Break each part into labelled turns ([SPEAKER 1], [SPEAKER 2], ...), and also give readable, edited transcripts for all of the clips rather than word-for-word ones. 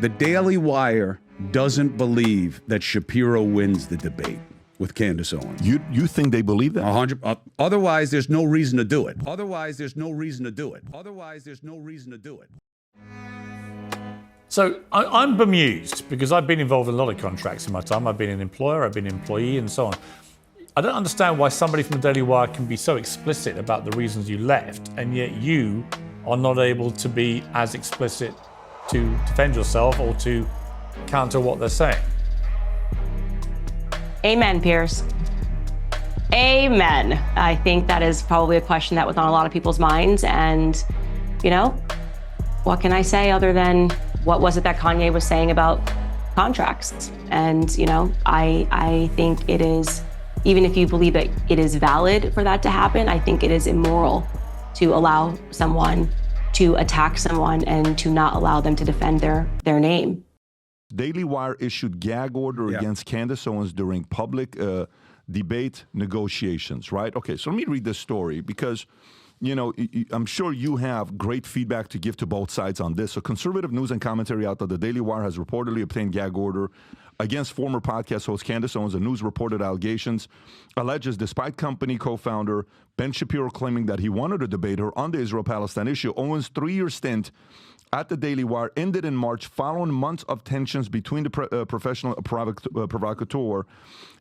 [SPEAKER 1] The Daily Wire doesn't believe that Shapiro wins the debate with Candace Owens.
[SPEAKER 2] You think they believe that?
[SPEAKER 1] 100. Otherwise, there's no reason to do it. Otherwise, there's no reason to do it. Otherwise, there's no reason to do it.
[SPEAKER 3] So I'm bemused because I've been involved in a lot of contracts in my time. I've been an employer, I've been an employee, and so on. I don't understand why somebody from the Daily Wire can be so explicit about the reasons you left, and yet you are not able to be as explicit to defend yourself or to counter what they're saying.
[SPEAKER 4] Amen, Piers. Amen. I think that is probably a question that was on a lot of people's minds. And, you know, what can I say other than what was it that Kanye was saying about contracts? And, you know, I think it is, even if you believe that it is valid for that to happen, I think it is immoral to allow someone to attack someone and to not allow them to defend their name.
[SPEAKER 2] Daily Wire issued gag order against Candace Owens during public debate negotiations, right? Okay, so let me read this story because, you know, I'm sure you have great feedback to give to both sides on this. So conservative news and commentary outlet The Daily Wire has reportedly obtained gag order against former podcast host Candace Owens. The news reported allegations alleges despite company co-founder Ben Shapiro claiming that he wanted to debate her on the Israel-Palestine issue, Owens' 3-year stint at the Daily Wire ended in March following months of tensions between the professional provocateur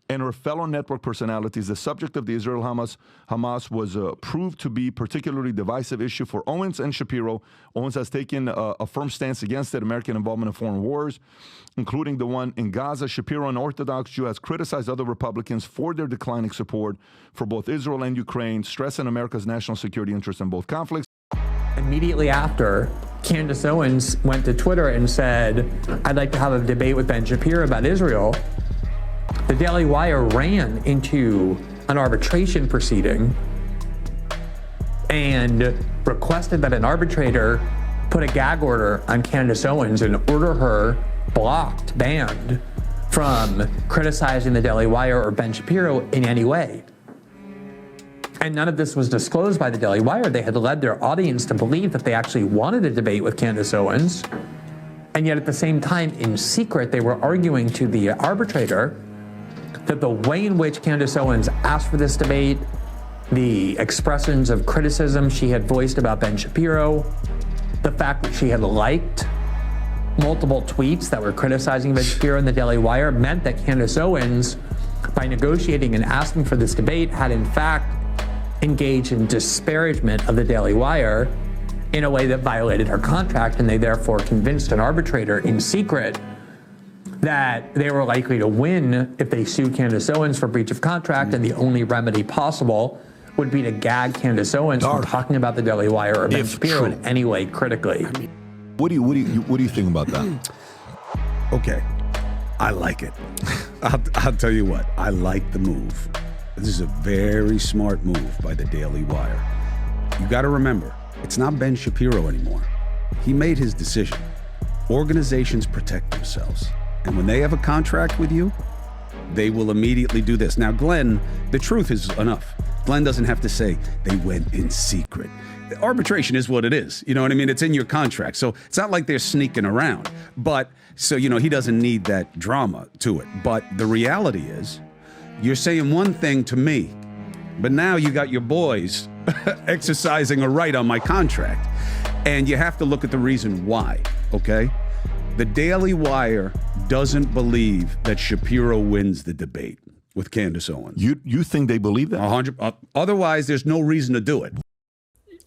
[SPEAKER 2] and her fellow network personalities. The subject of the Israel-Hamas was proved to be a particularly divisive issue for Owens and Shapiro. Owens has taken a firm stance against it, American involvement in foreign wars, including the one in Gaza. Shapiro, an Orthodox Jew, has criticized other Republicans for their declining support for both Israel and Ukraine, stressing America's national security interests in both conflicts.
[SPEAKER 5] Immediately after, Candace Owens went to Twitter and said, I'd like to have a debate with Ben Shapiro about Israel. The Daily Wire ran into an arbitration proceeding and requested that an arbitrator put a gag order on Candace Owens and order her blocked, banned from criticizing the Daily Wire or Ben Shapiro in any way. And none of this was disclosed by the Daily Wire. They had led their audience to believe that they actually wanted a debate with Candace Owens. And yet at the same time, in secret, they were arguing to the arbitrator that the way in which Candace Owens asked for this debate, the expressions of criticism she had voiced about Ben Shapiro, the fact that she had liked multiple tweets that were criticizing Ben Shapiro in the Daily Wire meant that Candace Owens, by negotiating and asking for this debate, had in fact engaged in disparagement of the Daily Wire in a way that violated her contract, and they therefore convinced an arbitrator in secret that they were likely to win if they sued Candace Owens for breach of contract, and the only remedy possible would be to gag Candace Owens from talking about the Daily Wire or Ben Shapiro in any way critically.
[SPEAKER 2] What do you think about that?
[SPEAKER 1] Okay, I like it. I'll tell you what, I like the move. This is a very smart move by the Daily Wire. You got to remember, it's not Ben Shapiro anymore. He made his decision. Organizations protect themselves. And when they have a contract with you, they will immediately do this. Now, Glenn, the truth is enough. Glenn doesn't have to say they went in secret. Arbitration is what it is. You know what I mean? It's in your contract. So it's not like they're sneaking around. But so, you know, he doesn't need that drama to it. But the reality is, you're saying one thing to me, but now you got your boys exercising a right on my contract. And you have to look at the reason why, okay? The Daily Wire doesn't believe that Shapiro wins the debate with Candace Owens.
[SPEAKER 2] You think they believe that?
[SPEAKER 1] 100. Otherwise, there's no reason to do it.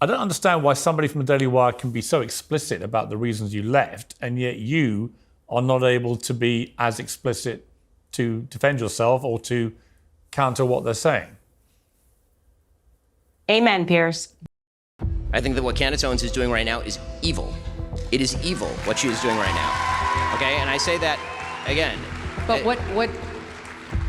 [SPEAKER 3] I don't understand why somebody from the Daily Wire can be so explicit about the reasons you left, and yet you are not able to be as explicit to defend yourself or to counter what they're saying.
[SPEAKER 4] Amen, Piers.
[SPEAKER 6] I think that what Candace Owens is doing right now is evil. It is evil what she is doing right now. Okay, and I say that again.
[SPEAKER 7] But what?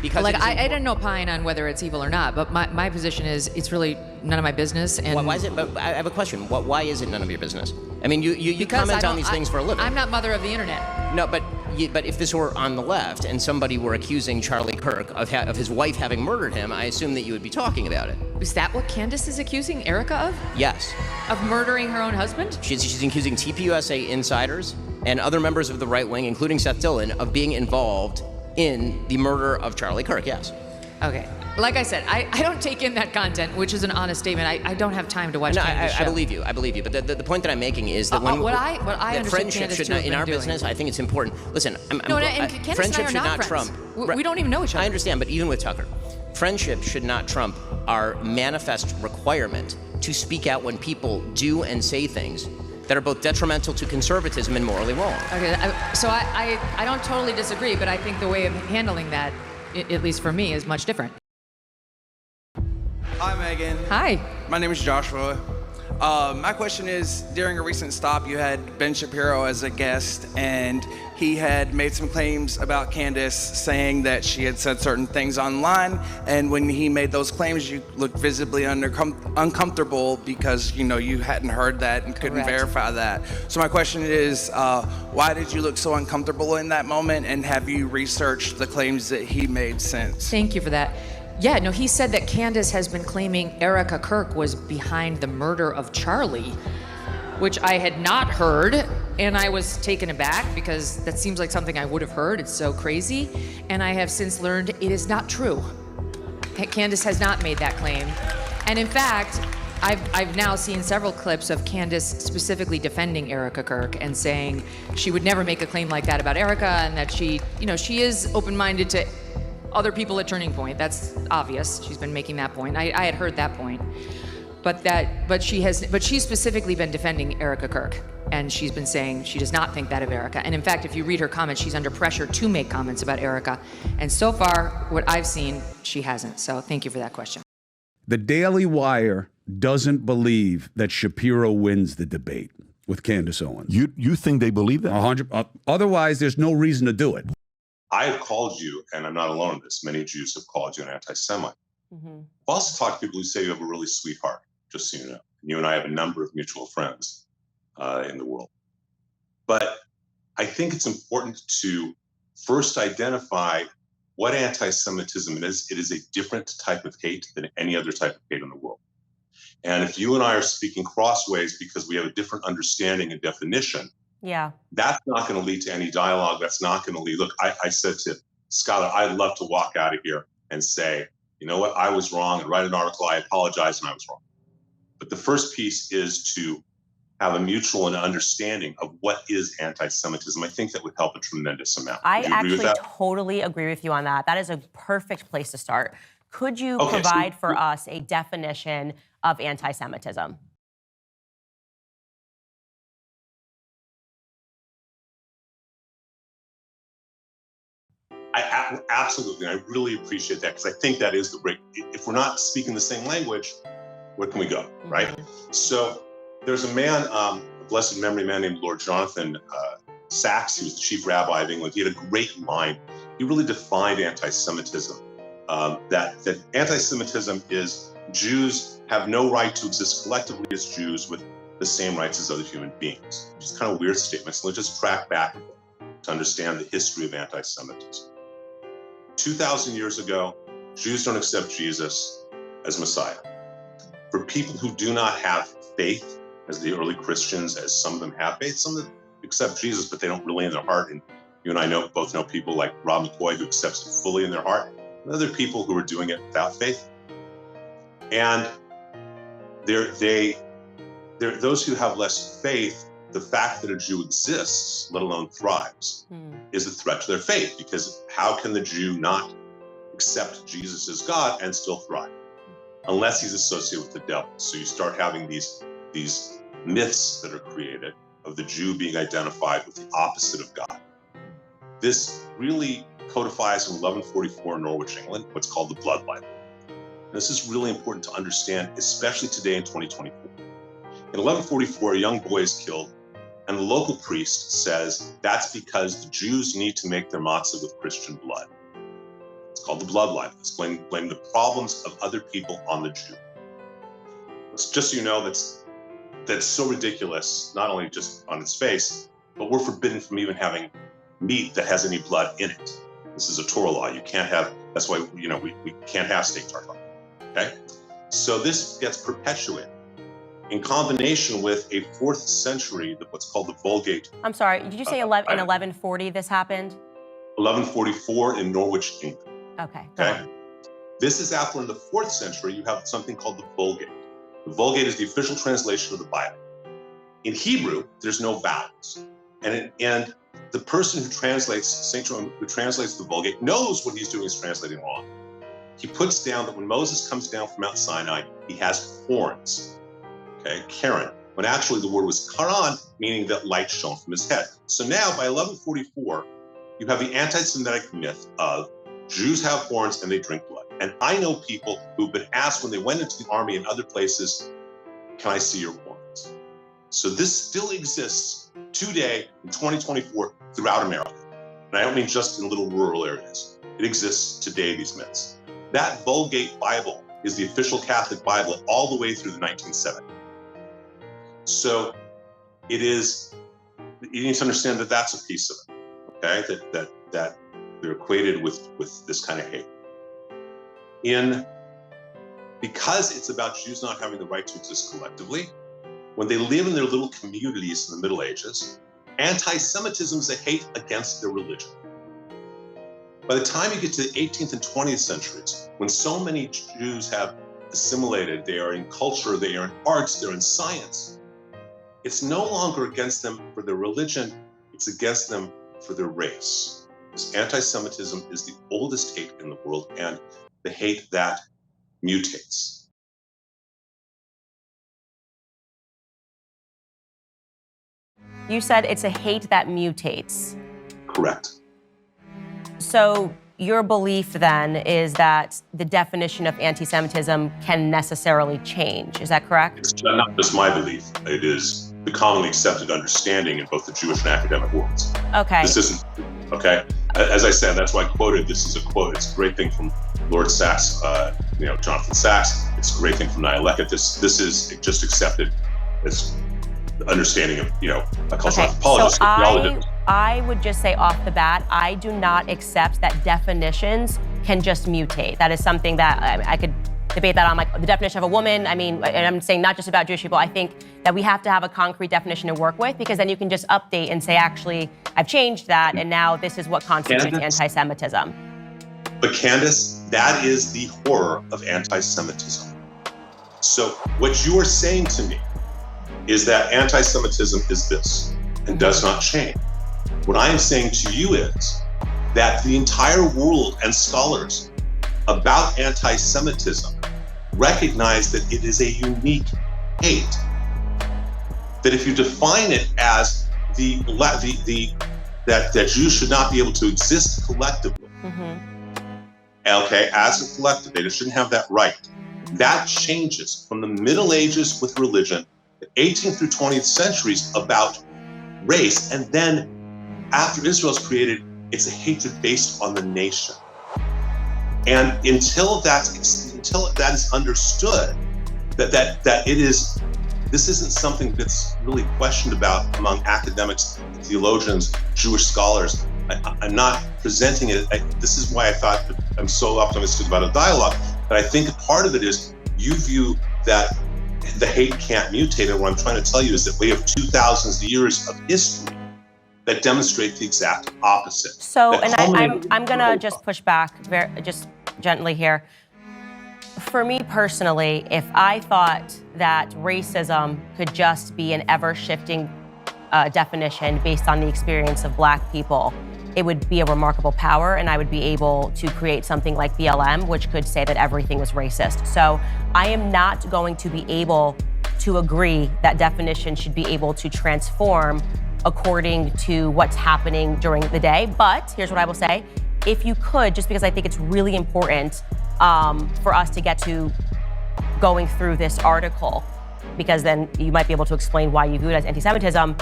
[SPEAKER 6] Because
[SPEAKER 7] like I don't opine on whether it's evil or not. But my position is it's really none of my business. And
[SPEAKER 6] why is it? But I have a question. Why is it none of your business? I mean, you comment on these things for a living.
[SPEAKER 7] I'm not mother of the internet.
[SPEAKER 6] No, but if this were on the left and somebody were accusing Charlie Kirk of his wife having murdered him, I assume that you would be talking about it.
[SPEAKER 7] Is that what Candace is accusing Erica of?
[SPEAKER 6] Yes.
[SPEAKER 7] Of murdering her own husband?
[SPEAKER 6] She's accusing TPUSA insiders and other members of the right wing, including Seth Dillon, of being involved in the murder of Charlie Kirk, yes.
[SPEAKER 7] Okay. Like I said, I don't take in that content, which is an honest statement. I don't have time to watch Candace's show.
[SPEAKER 6] I believe you. But the point that I'm making is that when
[SPEAKER 7] what I understand
[SPEAKER 6] friendship
[SPEAKER 7] Candace
[SPEAKER 6] should
[SPEAKER 7] to
[SPEAKER 6] not,
[SPEAKER 7] have
[SPEAKER 6] in
[SPEAKER 7] been
[SPEAKER 6] our
[SPEAKER 7] doing.
[SPEAKER 6] business, I think it's important. Listen,
[SPEAKER 7] Candace
[SPEAKER 6] friendship
[SPEAKER 7] and I are
[SPEAKER 6] should
[SPEAKER 7] not
[SPEAKER 6] not
[SPEAKER 7] friends.
[SPEAKER 6] trump.
[SPEAKER 7] We don't even know each other.
[SPEAKER 6] I understand, but even with Tucker, friendship should not trump our manifest requirement to speak out when people do and say things that are both detrimental to conservatism and morally wrong.
[SPEAKER 7] Okay, so I don't totally disagree, but I think the way of handling that, at least for me, is much different.
[SPEAKER 8] Hi, Megan.
[SPEAKER 7] Hi.
[SPEAKER 8] My name is Joshua. My question is, during a recent stop, you had Ben Shapiro as a guest, and he had made some claims about Candace, saying that she had said certain things online, and when he made those claims, you looked visibly uncomfortable because, you hadn't heard that and couldn't verify that. So my question is, why did you look so uncomfortable in that moment, and have you researched the claims that he made since?
[SPEAKER 7] Thank you for that. Yeah, no, he said that Candace has been claiming Erica Kirk was behind the murder of Charlie, which I had not heard, and I was taken aback because that seems like something I would have heard. It's so crazy. And I have since learned it is not true. Candace has not made that claim. And in fact, I've now seen several clips of Candace specifically defending Erica Kirk and saying she would never make a claim like that about Erica, and that she is open-minded to other people at Turning Point. That's obvious. She's been making that point. I had heard that point. But she's specifically been defending Erica Kirk, and she's been saying she does not think that of Erica. And in fact, if you read her comments, she's under pressure to make comments about Erica. And so far, what I've seen, she hasn't. So thank you for that question.
[SPEAKER 1] The Daily Wire doesn't believe that Shapiro wins the debate with Candace Owens.
[SPEAKER 2] You think they believe that?
[SPEAKER 1] 100. Otherwise, there's no reason to do it.
[SPEAKER 9] I have called you, and I'm not alone in this, many Jews have called you an anti-Semite. I've also talked to people who say you have a really sweet heart, just so you know. You and I have a number of mutual friends in the world. But I think it's important to first identify what anti-Semitism is. It is a different type of hate than any other type of hate in the world. And if you and I are speaking crossways because we have a different understanding and definition, that's not going to lead to any dialogue. That's not going to lead. Look, I said to Skylar, I'd love to walk out of here and say, you know what, I was wrong, and write an article, I apologize, and I was wrong. But the first piece is to have a mutual understanding of what is anti-Semitism. I think that would help a tremendous amount.
[SPEAKER 10] I actually totally agree with you on that. That is a perfect place to start. Could you provide for us a definition of anti-Semitism?
[SPEAKER 9] Absolutely. I really appreciate that, because I think that is the break. If we're not speaking the same language, where can we go, right? So there's a man, a blessed memory man named Lord Jonathan Sachs, who's the chief rabbi of England. He had a great line. He really defined anti-Semitism. That anti-Semitism is Jews have no right to exist collectively as Jews with the same rights as other human beings. Which is kind of a weird statement. So let's just track back to understand the history of anti-Semitism. 2,000 years ago, Jews don't accept Jesus as Messiah. For people who do not have faith, as the early Christians, as some of them have faith, some of them accept Jesus, but they don't really in their heart. And you and I both know people like Rob McCoy who accepts it fully in their heart, and other people who are doing it without faith. And those who have less faith, the fact that a Jew exists, let alone thrives, is a threat to their faith, because how can the Jew not accept Jesus as God and still thrive? Unless he's associated with the devil. So you start having these myths that are created of the Jew being identified with the opposite of God. This really codifies in 1144 in Norwich, England, what's called the Blood Libel. This is really important to understand, especially today in 2024. In 1144, a young boy is killed, and the local priest says that's because the Jews need to make their matzah with Christian blood. It's called the Blood Libel. It's blaming the problems of other people on the Jew. It's just so you know, that's so ridiculous, not only just on its face, but we're forbidden from even having meat that has any blood in it. This is a Torah law. You can't have, that's why, we can't have steak tartare, okay? So this gets perpetuated. in combination with a 4th century, what's called the Vulgate.
[SPEAKER 10] I'm sorry, did you say in 1140 this happened?
[SPEAKER 9] 1144 in Norwich, England.
[SPEAKER 10] Okay.
[SPEAKER 9] Okay. This is after in the 4th century, you have something called the Vulgate. The Vulgate is the official translation of the Bible. In Hebrew, there's no vowels. And the person who translates, St. Jerome, who translates the Vulgate, knows what he's doing is translating wrong. He puts down that when Moses comes down from Mount Sinai, he has horns. Okay, Karen, when actually the word was Karan, meaning that light shone from his head. So now by 1144, you have the anti-Semitic myth of Jews have horns and they drink blood. And I know people who've been asked when they went into the army and other places, can I see your horns? So this still exists today in 2024 throughout America. And I don't mean just in little rural areas. It exists today, these myths. That Vulgate Bible is the official Catholic Bible all the way through the 1970s. So it is, you need to understand that that's a piece of it, okay? That they're equated with this kind of hate. Because it's about Jews not having the right to exist collectively, when they live in their little communities in the Middle Ages, anti-Semitism is a hate against their religion. By the time you get to the 18th and 20th centuries, when so many Jews have assimilated, they are in culture, they are in arts, they're in science, it's no longer against them for their religion, it's against them for their race. Because anti-Semitism is the oldest hate in the world and the hate that mutates.
[SPEAKER 10] You said it's a hate that mutates.
[SPEAKER 9] Correct.
[SPEAKER 10] So your belief then is that the definition of anti-Semitism can necessarily change. Is that correct?
[SPEAKER 9] It's not just my belief. It is the commonly accepted understanding in both the Jewish and academic worlds.
[SPEAKER 10] Okay.
[SPEAKER 9] This isn't, okay? As I said, that's why I quoted, this is a quote. It's a great thing from Lord Sachs, Jonathan Sachs. It's a great thing from Niall Leckett. This is just accepted as the understanding of, a cultural anthropologist.
[SPEAKER 10] So I would just say off the bat, I do not accept that definitions can just mutate. That is something that I could debate that on, like the definition of a woman. I mean, and I'm saying not just about Jewish people. I think that we have to have a concrete definition to work with, because then you can just update and say, actually, I've changed that, and now this is what constitutes anti-Semitism.
[SPEAKER 9] But Candace, that is the horror of anti-Semitism. So what you are saying to me is that anti-Semitism is this and does not change. What I am saying to you is that the entire world and scholars about anti-Semitism recognize that it is a unique hate. That if you define it as that Jews should not be able to exist collectively, okay, as a collective, they just shouldn't have that right. That changes from the Middle Ages with religion, the 18th through 20th centuries about race, and then after Israel's created, it's a hatred based on the nation. And until that is understood, that it is, this isn't something that's really questioned about among academics, theologians, Jewish scholars. I'm not presenting it. This is why I thought that I'm so optimistic about a dialogue. But I think part of it is you view that the hate can't mutate. And what I'm trying to tell you is that we have 2,000 years of history that demonstrate the exact opposite.
[SPEAKER 10] So, and I'm gonna just push back just gently here. For me personally, if I thought that racism could just be an ever-shifting definition based on the experience of Black people, it would be a remarkable power, and I would be able to create something like BLM, which could say that everything was racist. So I am not going to be able to agree that definition should be able to transform according to what's happening during the day. But here's what I will say. If you could, just because I think it's really important for us to get to going through this article, because then you might be able to explain why you view it as anti-Semitism.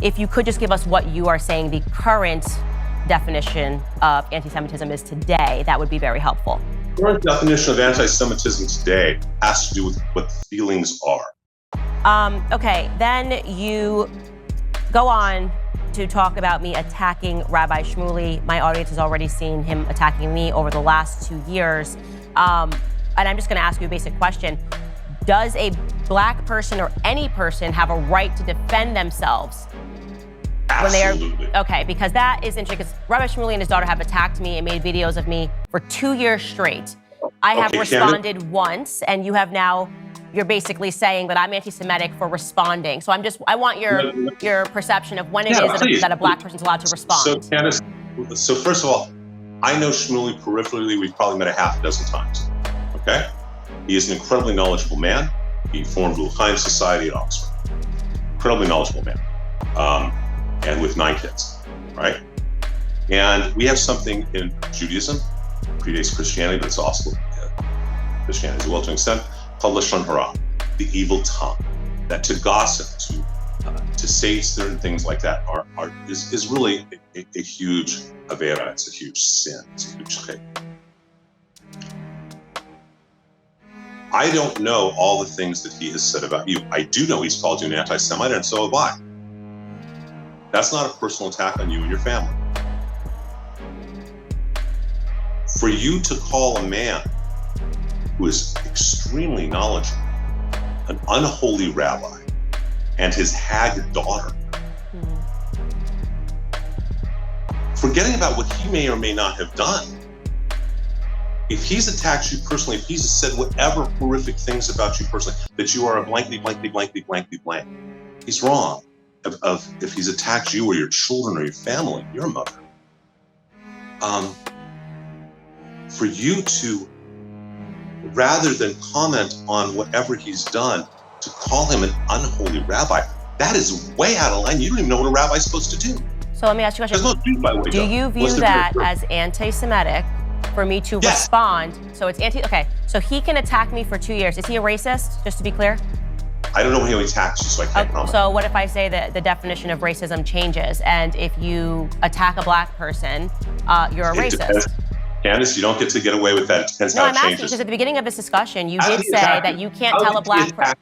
[SPEAKER 10] If you could just give us what you are saying the current definition of anti-Semitism is today, that would be very helpful.
[SPEAKER 9] The current definition of anti-Semitism today has to do with what feelings are.
[SPEAKER 10] Okay, then you go on to talk about me attacking Rabbi Shmuley. My audience has already seen him attacking me over the last 2 years. And I'm just gonna ask you a basic question. Does a black person or any person have a right to defend themselves?
[SPEAKER 9] Absolutely.
[SPEAKER 10] Okay, because that is interesting, because Rabbi Shmuley and his daughter have attacked me and made videos of me for 2 years straight. I have responded once, and you're basically saying that I'm anti-Semitic for responding. So I want your perception of when it is that a black person's allowed to respond.
[SPEAKER 9] So Candace, so first of all, I know Shmuley peripherally. We've probably met a half a dozen times. Okay, he is an incredibly knowledgeable man. He formed L'Chaim Society at Oxford. Incredibly knowledgeable man, and with 9 kids, right? And we have something in Judaism, predates Christianity, but it's also Christianity as well to an extent, called Lashon Hara, the evil tongue. That to gossip, to say certain things like that is really a huge avera. It's a huge sin. It's a huge chait. I don't know all the things that he has said about you. I do know he's called you an anti-Semite, and so have I. That's not a personal attack on you and your family. For you to call a man who is extremely knowledgeable, an unholy rabbi, and his hag daughter, forgetting about what he may or may not have done, if he's attacked you personally, if he's said whatever horrific things about you personally, that you are a blankety, blankety, blankety, blankety, blank, he's wrong. If he's attacked you or your children or your family, your mother, for you to, rather than comment on whatever he's done, to call him an unholy rabbi, that is way out of line. You don't even know what a rabbi's supposed to do.
[SPEAKER 10] So let me ask you a question.
[SPEAKER 9] There's no Jew, by the way,
[SPEAKER 10] do you view that as anti-Semitic for me to respond? So it's okay, so he can attack me for 2 years. Is he a racist, just to be clear?
[SPEAKER 9] I don't know when he attacks you, so I can't comment.
[SPEAKER 10] So what if I say that the definition of racism changes, and if you attack a black person, you're a racist?
[SPEAKER 9] Candace, you don't get to get away with that. It depends how it changes. No, I'm asking,
[SPEAKER 10] because at the beginning of this discussion, you did say that you can't tell a black person.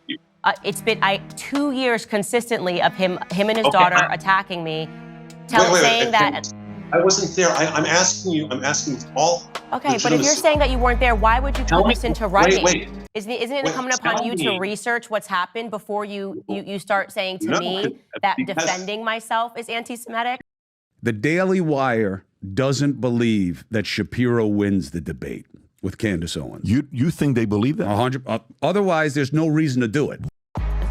[SPEAKER 10] It's been 2 years consistently of him and his daughter attacking me, saying that.
[SPEAKER 9] I wasn't there. I'm asking you all.
[SPEAKER 10] Okay, but if you're saying that you weren't there, why would you put this into writing?
[SPEAKER 9] Wait.
[SPEAKER 10] Isn't it incumbent upon you to research what's happened before you start saying to me that defending myself is anti-Semitic?
[SPEAKER 1] The Daily Wire doesn't believe that Shapiro wins the debate with Candace Owens.
[SPEAKER 2] You think they believe that?
[SPEAKER 1] 100. Otherwise, there's no reason to do it.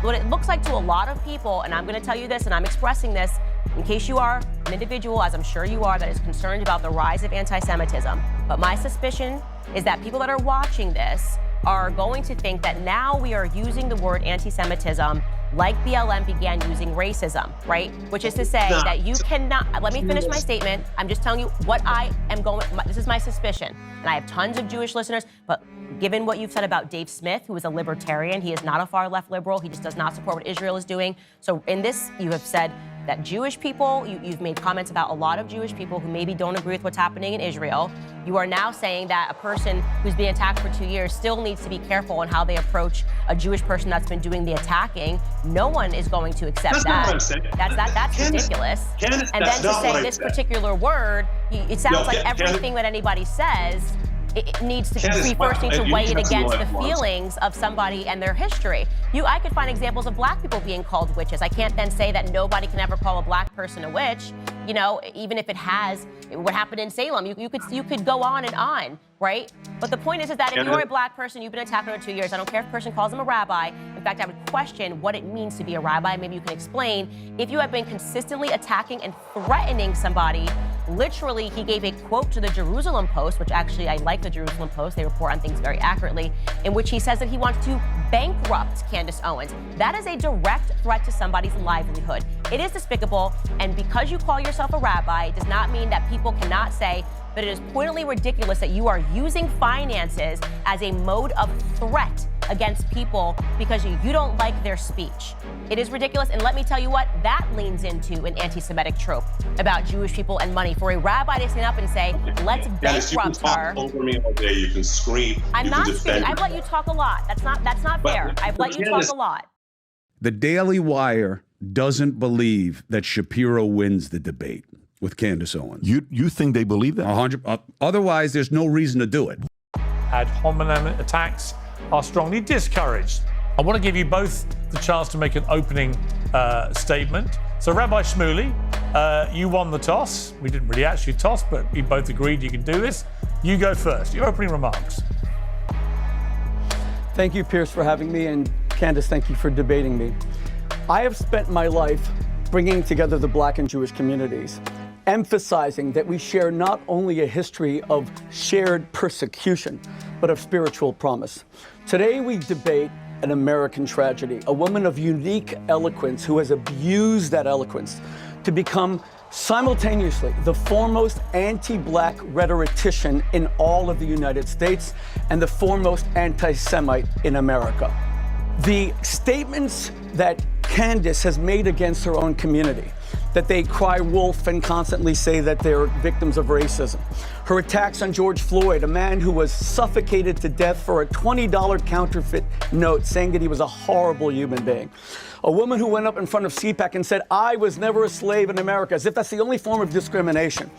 [SPEAKER 10] What it looks like to a lot of people, and I'm going to tell you this, and I'm expressing this in case you are an individual, as I'm sure you are, that is concerned about the rise of anti-Semitism. But my suspicion is that people that are watching this are going to think that now we are using the word anti-Semitism like BLM began using racism, right? Which is to say that you cannot, let me finish my statement. I'm just telling you what I am this is my suspicion. And I have tons of Jewish listeners, but given what you've said about Dave Smith, who is a libertarian, he is not a far left liberal. He just does not support what Israel is doing. So in this, you have said that Jewish people, you've made comments about a lot of Jewish people who maybe don't agree with what's happening in Israel. You are now saying that a person who's been attacked for 2 years still needs to be careful on how they approach a Jewish person that's been doing the attacking. No one is going to accept
[SPEAKER 9] that.
[SPEAKER 10] Not
[SPEAKER 9] what I'm saying.
[SPEAKER 10] That's ridiculous.
[SPEAKER 9] Candace,
[SPEAKER 10] and then to say this particular word, it sounds like everything that anybody says, it needs to first need to weigh it against the feelings of somebody and their history. I could find examples of black people being called witches. I can't then say that nobody can ever call a black person a witch. Even if it has what happened in Salem, you could go on and on, right? But the point is that if you're a black person, you've been attacked for 2 years. I don't care if a person calls them a rabbi. In fact, I would question what it means to be a rabbi. Maybe you can explain. If you have been consistently attacking and threatening somebody, literally, he gave a quote to the Jerusalem Post, which actually I like the Jerusalem Post. They report on things very accurately, in which he says that he wants to bankrupt Candace Owens. That is a direct threat to somebody's livelihood. It is despicable, and because you call yourself a rabbi, it does not mean that people cannot say, but it is pointedly ridiculous that you are using finances as a mode of threat against people because you don't like their speech. It is ridiculous, and let me tell you what, that leans into an anti-Semitic trope about Jewish people and money. For a rabbi to stand up and say, let's bankrupt her.
[SPEAKER 9] You can talk over me all day, you can scream,
[SPEAKER 10] I'm not screaming, I've let you talk a lot. That's not fair. I've let you talk a lot.
[SPEAKER 1] The Daily Wire doesn't believe that Shapiro wins the debate with Candace Owens.
[SPEAKER 2] You think they believe that?
[SPEAKER 1] 100. Otherwise, there's no reason to do it.
[SPEAKER 3] Ad hominem attacks are strongly discouraged. I want to give you both the chance to make an opening statement. So, Rabbi Shmuley, you won the toss. We didn't really actually toss, but we both agreed you can do this. You go first. Your opening remarks.
[SPEAKER 11] Thank you, Pierce, for having me, and Candace, thank you for debating me. I have spent my life bringing together the Black and Jewish communities, emphasizing that we share not only a history of shared persecution, but of spiritual promise. Today we debate an American tragedy, a woman of unique eloquence who has abused that eloquence to become simultaneously the foremost anti-Black rhetorician in all of the United States and the foremost anti-Semite in America. The statements that Candace has made against her own community, that they cry wolf and constantly say that they're victims of racism. Her attacks on George Floyd, a man who was suffocated to death for a $20 counterfeit note saying that he was a horrible human being. A woman who went up in front of CPAC and said, "I was never a slave in America," as if that's the only form of discrimination,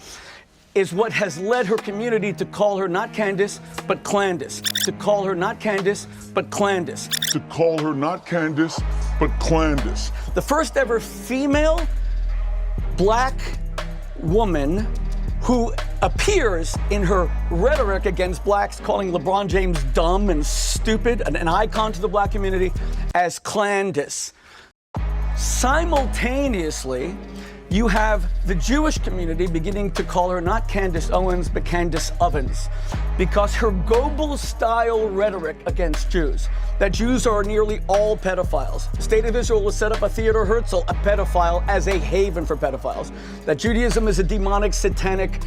[SPEAKER 11] is what has led her community to call her not Candace, but Clandis. To call her not Candace, but Clandis.
[SPEAKER 12] To call her not Candace, but Clandis.
[SPEAKER 11] The first ever female Black woman who appears in her rhetoric against Blacks, calling LeBron James dumb and stupid, an icon to the Black community, as Clandis. Simultaneously, you have the Jewish community beginning to call her not Candace Owens, but Candace Ovens, because her Goebbels-style rhetoric against Jews, that Jews are nearly all pedophiles. The State of Israel has set up a Theodor Herzl, a pedophile, as a haven for pedophiles. That Judaism is a demonic, satanic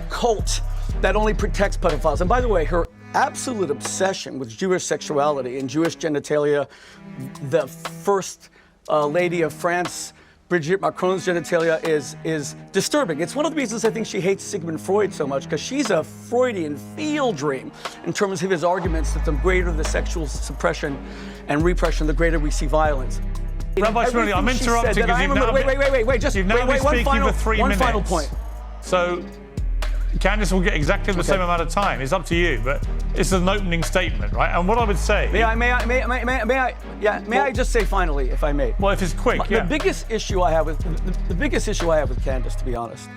[SPEAKER 11] cult that only protects pedophiles. And by the way, her absolute obsession with Jewish sexuality and Jewish genitalia, the first lady of France, Brigitte Macron's genitalia, is disturbing. It's one of the reasons I think she hates Sigmund Freud so much, because she's a Freudian field dream in terms of his arguments that the greater the sexual suppression and repression, the greater we see violence.
[SPEAKER 3] Rabbi Shmuley, I'm interrupting because you've now been speaking for 3 minutes.
[SPEAKER 11] One final point.
[SPEAKER 3] So Candace will get exactly the same amount of time. It's up to you, but it's an opening statement, right? And what I would say...
[SPEAKER 11] May I just say finally, if I may?
[SPEAKER 3] Well, if it's quick, yeah.
[SPEAKER 11] The biggest issue I have with Candace, to be honest,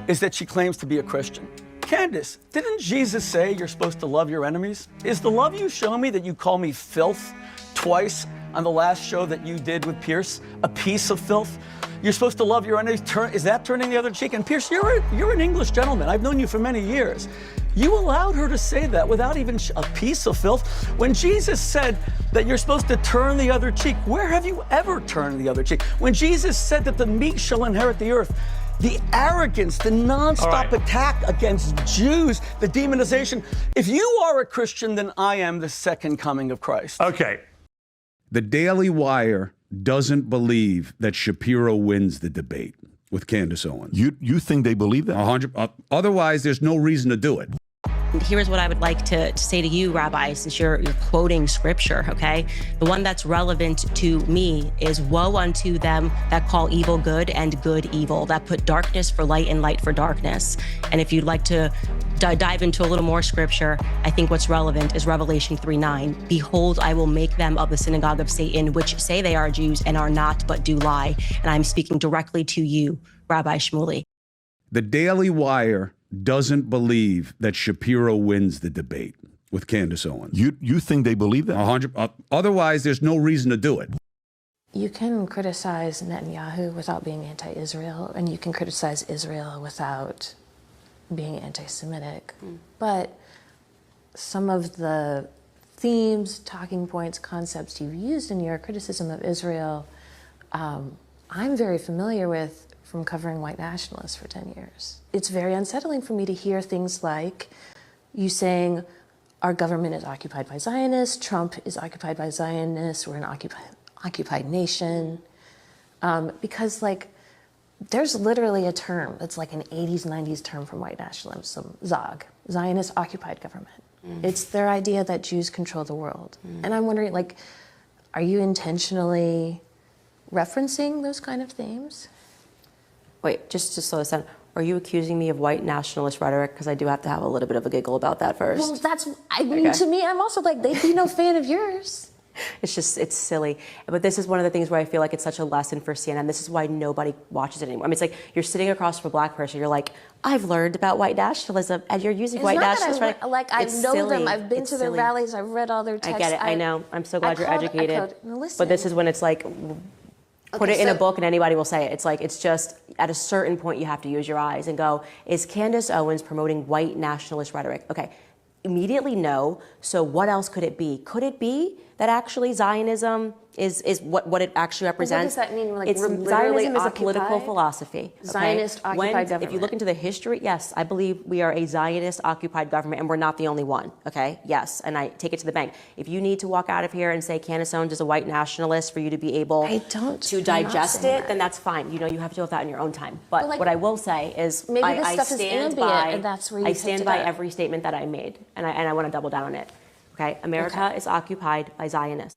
[SPEAKER 11] is that she claims to be a Christian. Candace, didn't Jesus say you're supposed to love your enemies? Is the love you show me that you call me filth twice on the last show that you did with Pierce a piece of filth? You're supposed to love your enemies. Is that turning the other cheek? And Pierce, you're an English gentleman. I've known you for many years. You allowed her to say that without even a piece of filth. When Jesus said that you're supposed to turn the other cheek, where have you ever turned the other cheek? When Jesus said that the meek shall inherit the earth, the arrogance, the nonstop attack against Jews, the demonization. If you are a Christian, then I am the second coming of Christ.
[SPEAKER 3] Okay.
[SPEAKER 1] The Daily Wire doesn't believe that Shapiro wins the debate with Candace Owens.
[SPEAKER 2] You think they believe that?
[SPEAKER 1] 100. Otherwise, there's no reason to do it.
[SPEAKER 10] Here's what I would like to say to you, Rabbi, since you're quoting scripture, okay? The one that's relevant to me is, woe unto them that call evil good and good evil, that put darkness for light and light for darkness. And if you'd like to dive into a little more scripture, I think what's relevant is Revelation 3:9. Behold, I will make them of the synagogue of Satan, which say they are Jews and are not, but do lie. And I'm speaking directly to you, Rabbi Shmuley.
[SPEAKER 1] The Daily Wire doesn't believe that Shapiro wins the debate with Candace Owens.
[SPEAKER 2] You think they believe that?
[SPEAKER 1] 100. Otherwise, there's no reason to do it.
[SPEAKER 13] You can criticize Netanyahu without being anti-Israel, and you can criticize Israel without being anti-Semitic. But some of the themes, talking points, concepts you've used in your criticism of Israel, I'm very familiar with from covering white nationalists for 10 years. It's very unsettling for me to hear things like you saying our government is occupied by Zionists, Trump is occupied by Zionists, we're an occupied nation. Because there's literally a term that's like an 80s, 90s term from white nationalism, ZOG, Zionist occupied government. It's their idea that Jews control the world. And I'm wondering, are you intentionally referencing those kind of themes?
[SPEAKER 10] Wait, just to slow this down. Are you accusing me of white nationalist rhetoric? Because I do have to have a little bit of a giggle about that first.
[SPEAKER 13] Well, to me, I'm also they'd be no fan of yours.
[SPEAKER 10] It's silly. But this is one of the things where I feel like it's such a lesson for CNN. This is why nobody watches it anymore. I mean, it's like you're sitting across from a black person, you're like, I've learned about white nationalism, and you're using white nationalism.
[SPEAKER 13] Right? Like, I know them, I've been to their rallies, I've read all their texts.
[SPEAKER 10] I get it, I know. I'm so glad you're educated.
[SPEAKER 13] Listen.
[SPEAKER 10] But this is when it's like, put it in a book and anybody will say it. It's like, it's just, at a certain point you have to use your eyes and go, is Candace Owens promoting white nationalist rhetoric? Okay, immediately no. So what else could it be? Could it be that actually Zionism is what it actually represents?
[SPEAKER 13] What does that mean? Like,
[SPEAKER 10] Zionism is a political philosophy. Okay?
[SPEAKER 13] Zionist-occupied government.
[SPEAKER 10] If you look into the history, yes, I believe we are a Zionist-occupied government, and we're not the only one, okay? Yes, and I take it to the bank. If you need to walk out of here and say Candace Owens is a white nationalist for you to be able to digest it, then that's fine. You know, you have to deal with that in your own time. But what I will say is I stand by every statement that I made, and I want to double down on it. Okay, America is occupied by Zionists.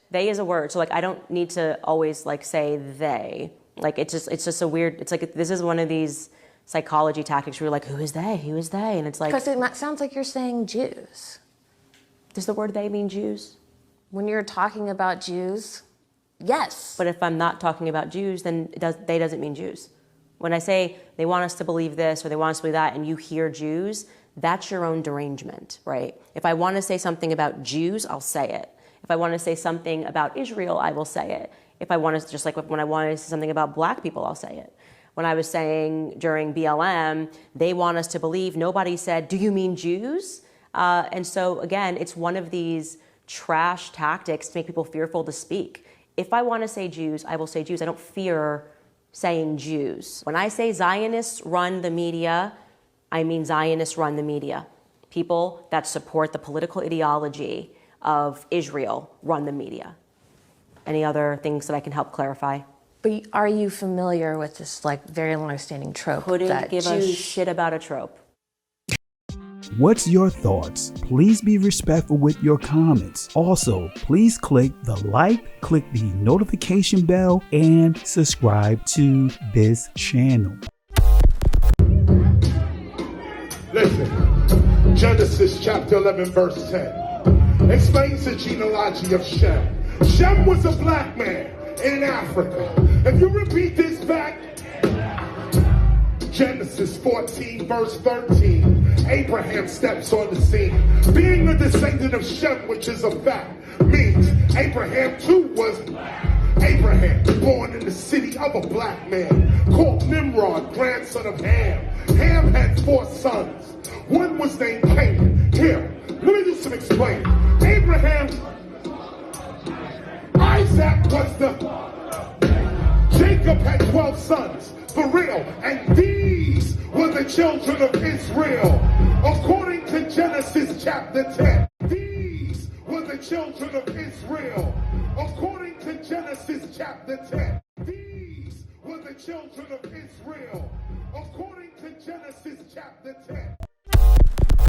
[SPEAKER 10] They is a word, so like I don't need to always like say they. Like it's just a weird. It's like this is one of these psychology tactics where you're like, who is they? Who is they? And it's like
[SPEAKER 13] because it sounds like you're saying Jews.
[SPEAKER 10] Does the word they mean Jews?
[SPEAKER 13] When you're talking about Jews, yes.
[SPEAKER 10] But if I'm not talking about Jews, then they doesn't mean Jews. When I say they want us to believe this or they want us to believe that, and you hear Jews, that's your own derangement, right? If I want to say something about Jews, I'll say it. If I want to say something about Israel, I will say it. If I want to, just like when I want to say something about black people, I'll say it. When I was saying during BLM, they want us to believe, nobody said, do you mean Jews? And so again, it's one of these trash tactics to make people fearful to speak. If I want to say Jews, I will say Jews. I don't fear saying Jews. When I say Zionists run the media, I mean Zionists run the media. People that support the political ideology of Israel run the media. Any other things that I can help clarify?
[SPEAKER 13] But are you familiar with this like very long-standing trope?
[SPEAKER 10] Couldn't give a shit about a trope.
[SPEAKER 14] What's your thoughts? Please be respectful with your comments. Also, please click the like, click the notification bell, and subscribe to this channel.
[SPEAKER 12] Listen, Genesis chapter 11 verse 10 explains the genealogy of Shem. Shem was a black man in Africa. If you repeat this back, Genesis 14 verse 13, Abraham steps on the scene. Being a descendant of Shem, which is a fact, means Abraham too was Abraham, born in the city of a black man called Nimrod, grandson of Ham. Ham had 4 sons. One was named Canaan. Here, let me do some explaining. Abraham, Isaac was Jacob had 12 sons, for real, and these were the children of Israel. According to Genesis chapter 10, these were the children of Israel. According to Genesis chapter 10, these were the children of Israel. According to Genesis chapter 10.